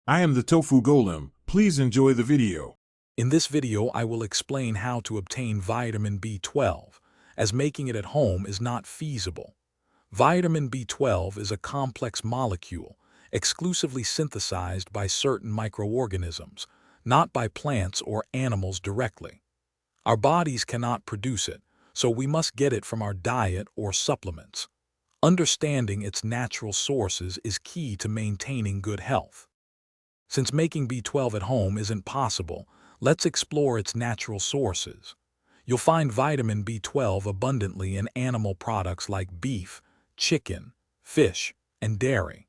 I am the Tofu Golem. Please enjoy the video. In this video, I will explain how to obtain vitamin B12, as making it at home is not feasible. Vitamin B12 is a complex molecule exclusively synthesized by certain microorganisms, not by plants or animals directly. Our bodies cannot produce it, so we must get it from our diet or supplements. Understanding its natural sources is key to maintaining good health. Since making B12 at home isn't possible, let's explore its natural sources. You'll find vitamin B12 abundantly in animal products like beef, chicken, fish, and dairy.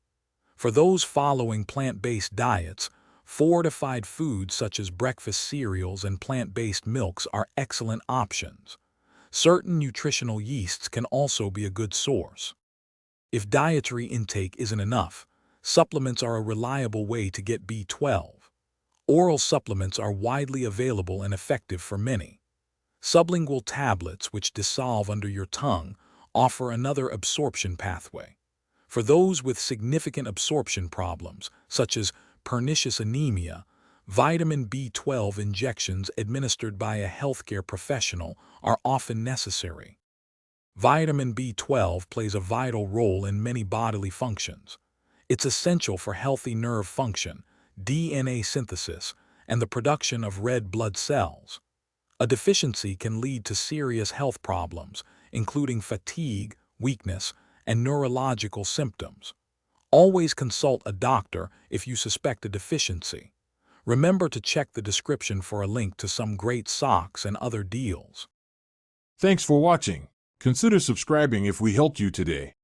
For those following plant-based diets, fortified foods such as breakfast cereals and plant-based milks are excellent options. Certain nutritional yeasts can also be a good source. If dietary intake isn't enough, supplements are a reliable way to get B12. Oral supplements are widely available and effective for many. Sublingual tablets, which dissolve under your tongue, offer another absorption pathway. For those with significant absorption problems, such as pernicious anemia, vitamin B12 injections administered by a healthcare professional are often necessary. Vitamin B12 plays a vital role in many bodily functions. It's essential for healthy nerve function, DNA synthesis, and the production of red blood cells. A deficiency can lead to serious health problems, including fatigue, weakness, and neurological symptoms. Always consult a doctor if you suspect a deficiency. Remember to check the description for a link to some great socks and other deals. Thanks for watching. Consider subscribing if we helped you today.